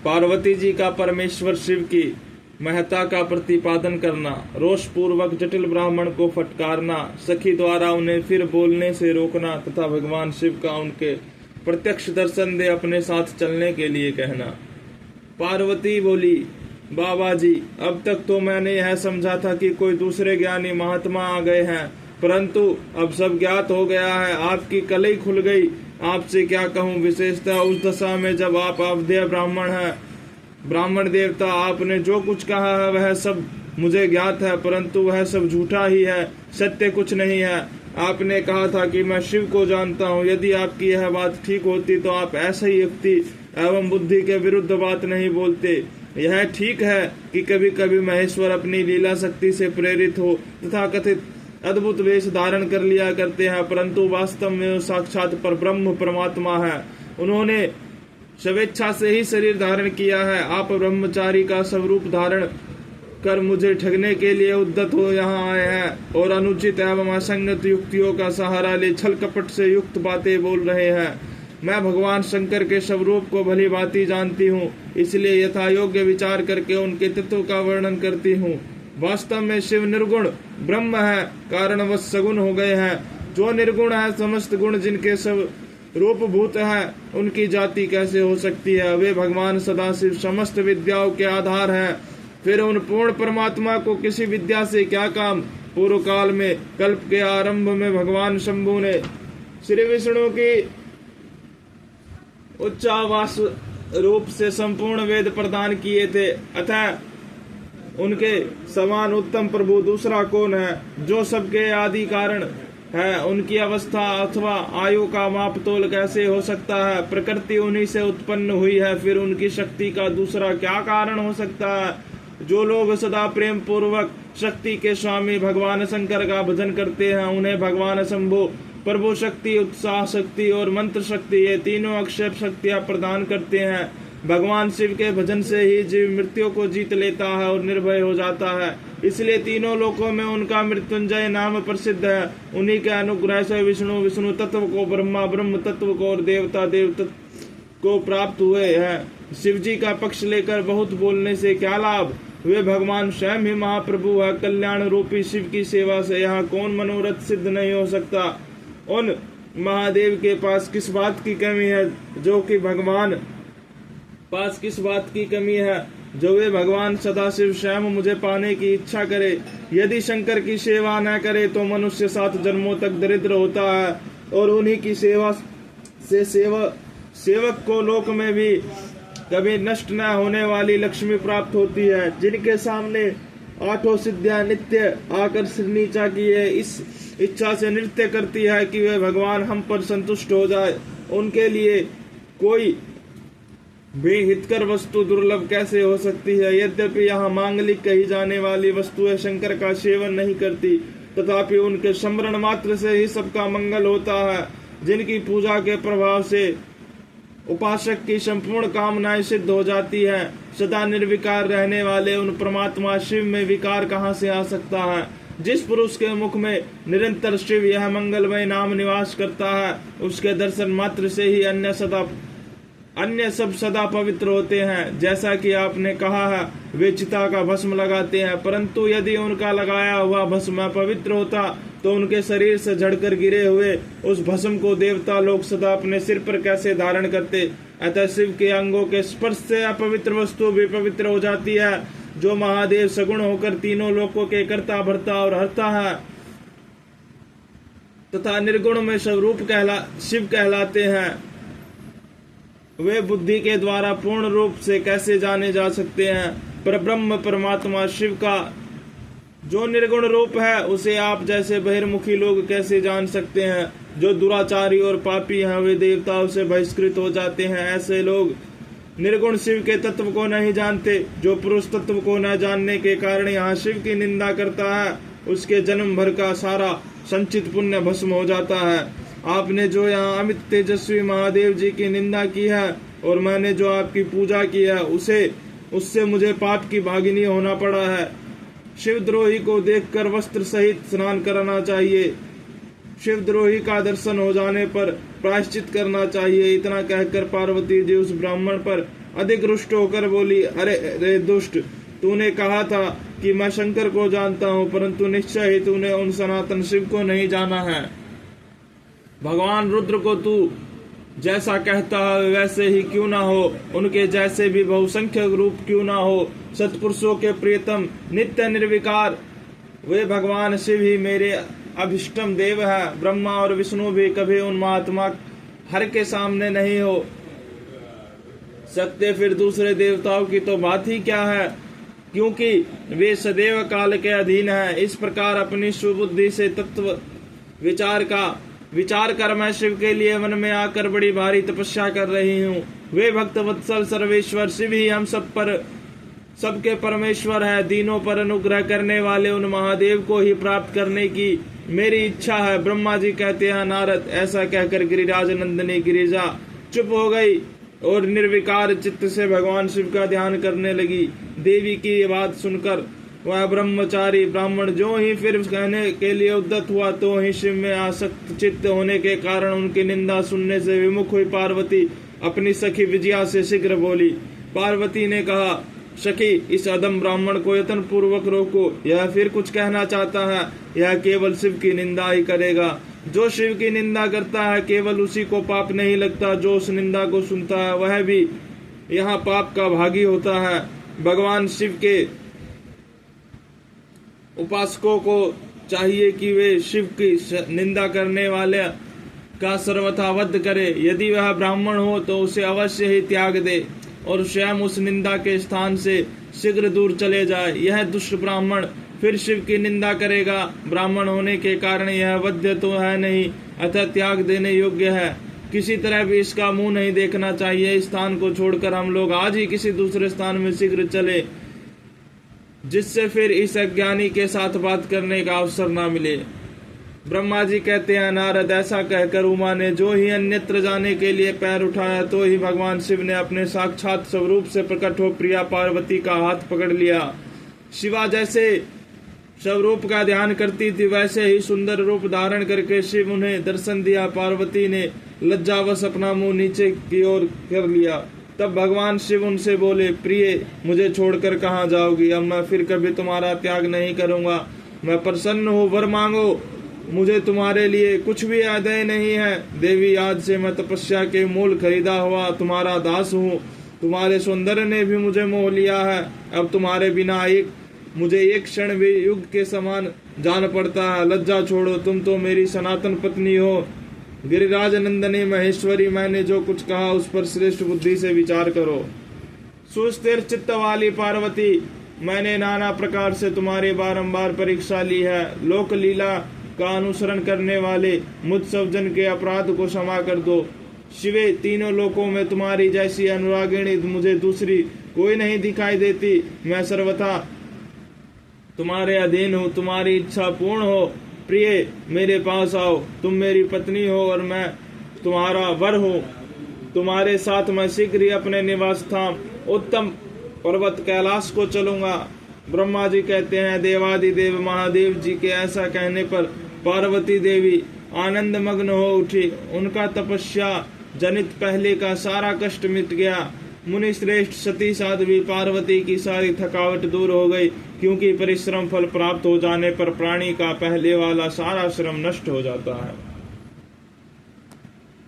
पार्वती जी का परमेश्वर शिव की महत्ता का प्रतिपादन करना, रोष पूर्वक जटिल ब्राह्मण को फटकारना, सखी द्वारा उन्हें फिर बोलने से रोकना तथा भगवान शिव का उनके प्रत्यक्ष दर्शन दे अपने साथ चलने के लिए कहना। पार्वती बोली, बाबा जी, अब तक तो मैंने यह समझा था कि कोई दूसरे ज्ञानी महात्मा आ गए हैं, परंतु अब सब ज्ञात हो गया है, आपकी कलई खुल गई। आपसे क्या कहूँ, विशेषतः उस दशा में जब आप अवधेय ब्राह्मण हैं। ब्राह्मण देवता, आपने जो कुछ कहा है वह सब मुझे ज्ञात है, परंतु वह सब झूठा ही है, सत्य कुछ नहीं है। आपने कहा था कि मैं शिव को जानता हूँ। यदि आपकी यह बात ठीक होती तो आप ऐसे ही युक्ति एवं बुद्धि के विरुद्ध बात नहीं बोलते। यह ठीक है कि कभी कभी महेश्वर अपनी लीला शक्ति से प्रेरित हो तथा कथित अद्भुत वेश धारण कर लिया करते हैं, परंतु वास्तव में साक्षात पर ब्रह्म परमात्मा है। उन्होंने स्वेच्छा से ही शरीर धारण किया है। आप ब्रह्मचारी का स्वरूप धारण कर मुझे ठगने के लिए उद्यत हो यहाँ आए हैं और अनुचित एवं असंगत युक्तियों का सहारा ले छल कपट से युक्त बातें बोल रहे हैं। मैं भगवान शंकर के स्वरूप को भली भांति जानती हूँ, इसलिए यथा योग्य विचार करके उनके तत्व का वर्णन करती हूँ। वास्तव में शिव निर्गुण ब्रह्म है, कारणवश सगुण हो गए हैं। जो निर्गुण है, समस्त गुण जिनके सब रूपभूत है, उनकी जाति कैसे हो सकती है? वे भगवान सदाशिव समस्त विद्याओं के आधार हैं। फिर उन पूर्ण परमात्मा को किसी विद्या से क्या काम? पूर्व काल में कल्प के आरंभ में भगवान शंभु ने श्री विष्णु की उच्चावास रूप से संपूर्ण वेद प्रदान किए थे, अतः उनके समान उत्तम प्रभु दूसरा कौन है? जो सबके आदि कारण है, उनकी अवस्था अथवा आयु का माप तोल कैसे हो सकता है? प्रकृति उन्हीं से उत्पन्न हुई है, फिर उनकी शक्ति का दूसरा क्या कारण हो सकता है? जो लोग सदा प्रेम पूर्वक शक्ति के स्वामी भगवान शंकर का भजन करते हैं, उन्हें भगवान शंभु प्रभु शक्ति, उत्साह शक्ति और मंत्र शक्ति, ये तीनों अक्षय शक्तियां प्रदान करते हैं। भगवान शिव के भजन से ही जीव मृत्यु को जीत लेता है और निर्भय हो जाता है, इसलिए तीनों लोकों में उनका मृत्युंजय नाम प्रसिद्ध है। उन्हीं के अनुग्रह से विष्णु विष्णु तत्व को, ब्रह्मा ब्रह्म तत्व को और देवता देव तत्व को प्राप्त हुए हैं। शिव जी का पक्ष लेकर बहुत बोलने से क्या लाभ? वे भगवान स्वयं ही महाप्रभु है। कल्याण रूपी शिव की सेवा से यहाँ कौन मनोरथ सिद्ध नहीं हो सकता? उन महादेव के पास किस बात की कमी है जो कि भगवान पास किस बात की कमी है जो वे भगवान सदाशिव स्वयं मुझे पाने की इच्छा करे? यदि शंकर की सेवा न करे तो मनुष्य 7 जन्मों तक दरिद्र होता है और उन्हीं की सेवा से सेवक को लोक में भी कभी नष्ट न होने वाली लक्ष्मी प्राप्त होती है। जिनके सामने 8 सिद्धियां नित्य आकर सिर नीचा किए इस इच्छा से नृत्य करती है कि वे भगवान हम पर संतुष्ट हो जाए, उनके लिए कोई भी हितकर वस्तु दुर्लभ कैसे हो सकती है? यद्यपि यहाँ मांगलिक कही जाने वाली वस्तुएं शंकर का सेवन नहीं करती, तथापि उनके स्मरण मात्र से ही सबका मंगल होता है। जिनकी पूजा के प्रभाव से उपासक की संपूर्ण कामनाएं सिद्ध हो जाती है, सदा निर्विकार रहने वाले उन परमात्मा शिव में विकार कहाँ से आ सकता है? जिस पुरुष के मुख में निरंतर शिव यह मंगलमय नाम निवास करता है, उसके दर्शन मात्र से ही अन्य सब सदा पवित्र होते हैं। जैसा कि आपने कहा है, वे चिता का भस्म लगाते हैं, परंतु यदि उनका लगाया हुआ भस्म पवित्र होता तो उनके शरीर से झड़कर गिरे हुए उस भस्म को देवता लोग सदा अपने सिर पर कैसे धारण करते? अतः शिव के अंगों के स्पर्श से अपवित्र वस्तु भी पवित्र हो जाती है। जो महादेव सगुण होकर तीनों लोकों के कर्ता भर्ता और हरता है तथा निर्गुण में स्वरूप शिव कहलाते हैं, वे बुद्धि के द्वारा पूर्ण रूप से कैसे जाने जा सकते हैं? पर ब्रह्म परमात्मा शिव का जो निर्गुण रूप है, उसे आप जैसे बहिर्मुखी लोग कैसे जान सकते हैं? जो दुराचारी और पापी हैं, वे देवताओं से बहिष्कृत हो जाते हैं। ऐसे लोग निर्गुण शिव के तत्व को नहीं जानते। जो पुरुष तत्व को न जानने के कारण यहाँ शिव की निंदा करता है, उसके जन्म भर का सारा संचित पुण्य भस्म हो जाता है। आपने जो यहाँ अमित तेजस्वी महादेव जी की निंदा की है और मैंने जो आपकी पूजा की है, उससे मुझे पाप की भागिनी होना पड़ा है। शिवद्रोही को देखकर वस्त्र सहित स्नान करना चाहिए। शिवद्रोही का दर्शन हो जाने पर प्रायश्चित करना चाहिए। इतना कहकर पार्वती जी उस ब्राह्मण पर अधिक रुष्ट होकर बोली, अरे रे दुष्ट, तूने कहा था कि मैं शंकर को जानता हूँ, परंतु निश्चय ही तूने उन सनातन शिव को नहीं जाना है। भगवान रुद्र को तू जैसा कहता है वैसे ही क्यों ना हो, उनके जैसे भी बहुसंख्यक रूप क्यों ना हो, सत्पुरुषों के प्रियतम नित्य निर्विकार वे भगवान शिव ही मेरे अभिष्टम देव है। ब्रह्मा और विष्णु भी कभी उन महात्मा हर के सामने नहीं हो सकते, फिर दूसरे देवताओं की तो बात ही क्या है, क्योंकि वे सदैव काल के अधीन हैं। इस प्रकार अपनी सुबुद्धि से तत्व विचार कर मैं शिव के लिए वन में आकर बड़ी भारी तपस्या कर रही हूँ। वे भक्त वत्सल सर्वेश्वर शिव ही हम सबके परमेश्वर है। दीनों पर अनुग्रह करने वाले उन महादेव को ही प्राप्त करने की मेरी इच्छा है। ब्रह्मा जी कहते हैं, नारद, ऐसा कहकर गिरिराज नंदिनी गिरिजा चुप हो गई और निर्विकार चित्त से भगवान शिव का ध्यान करने लगी। देवी की ये बात सुनकर वह ब्रह्मचारी ब्राह्मण जो ही फिर कहने के लिए उद्यत हुआ, तो ही शिव में आसक्त चित्त होने के कारण उनकी निंदा सुनने से विमुख हुई पार्वती अपनी सखी विजया से शीघ्र बोली। पार्वती ने कहा, सखी, इस अधम ब्राह्मण को यत्न पूर्वक रोको, यह फिर कुछ कहना चाहता है। यह केवल शिव की निंदा ही करेगा। जो शिव की निंदा करता है केवल उसी को पाप नहीं लगता, जो उस निंदा को सुनता है वह भी यहाँ पाप का भागी होता है। भगवान शिव के उपासकों को चाहिए कि वे शिव की निंदा करने वाले का सर्वथा वध करे। यदि वह ब्राह्मण हो तो उसे अवश्य ही त्याग दे और स्वयं उस निंदा के स्थान से शीघ्र दूर चले जाए। यह दुष्ट ब्राह्मण फिर शिव की निंदा करेगा। ब्राह्मण होने के कारण यह वध्य तो है नहीं, अतः त्याग देने योग्य है। किसी तरह भी इसका मुंह नहीं देखना चाहिए। इस स्थान को छोड़कर हम लोग आज ही किसी दूसरे स्थान में शीघ्र चले, जिससे फिर इस अज्ञानी के साथ बात करने का अवसर न मिले। ब्रह्मा जी कहते हैं, नारद, ऐसा कहकर उमा ने जो ही अन्यत्र जाने के लिए पैर उठाया, तो ही भगवान शिव ने अपने साक्षात स्वरूप से प्रकट हो प्रिया पार्वती का हाथ पकड़ लिया। शिवा जैसे स्वरूप का ध्यान करती थी, वैसे ही सुंदर रूप धारण करके शिव उन्हें दर्शन दिया। पार्वती ने लज्जावश अपना मुंह नीचे की ओर कर लिया। तब भगवान शिव उनसे बोले, प्रिय, मुझे छोड़कर कहाँ जाओगी? अब मैं फिर कभी तुम्हारा त्याग नहीं करूंगा। मैं प्रसन्न हूँ, वर मांगो। मुझे तुम्हारे लिए कुछ भी आदाय नहीं है। देवी, आज से मैं तपस्या के मूल खरीदा हुआ तुम्हारा दास हूँ। तुम्हारे सौंदर्य ने भी मुझे मोह लिया है। अब तुम्हारे बिना मुझे एक क्षण भी युग के समान जान पड़ता है। लज्जा छोड़ो, तुम तो मेरी सनातन पत्नी हो। गिरिराज नंदनी महेश्वरी, मैंने जो कुछ कहा उस पर श्रेष्ठ बुद्धि से विचार करो। सुस्थिर चित्त वाली पार्वती, मैंने नाना प्रकार से तुम्हारी बारंबार परीक्षा ली है। लोक लीला का अनुसरण करने वाले मुझ सब जन के अपराध को क्षमा कर दो। शिवे, तीनों लोकों में तुम्हारी जैसी अनुरागिणी मुझे दूसरी कोई नहीं दिखाई देती। मैं सर्वथा तुम्हारे अधीन हूँ। तुम्हारी इच्छा पूर्ण हो, प्रिय, मेरे पास आओ। तुम मेरी पत्नी हो और मैं तुम्हारा वर हूँ। तुम्हारे साथ मैं शीघ्र ही अपने निवास स्थान उत्तम पर्वत कैलाश को चलूंगा। ब्रह्मा जी कहते हैं, देवादिदेव महादेव जी के ऐसा कहने पर पार्वती देवी आनंद मग्न हो उठी। उनका तपस्या जनित पहले का सारा कष्ट मिट गया। मुनि श्रेष्ठ सती साध्वी पार्वती की सारी थकावट दूर हो गई, क्योंकि परिश्रम फल प्राप्त हो जाने पर प्राणी का पहले वाला सारा श्रम नष्ट हो जाता है।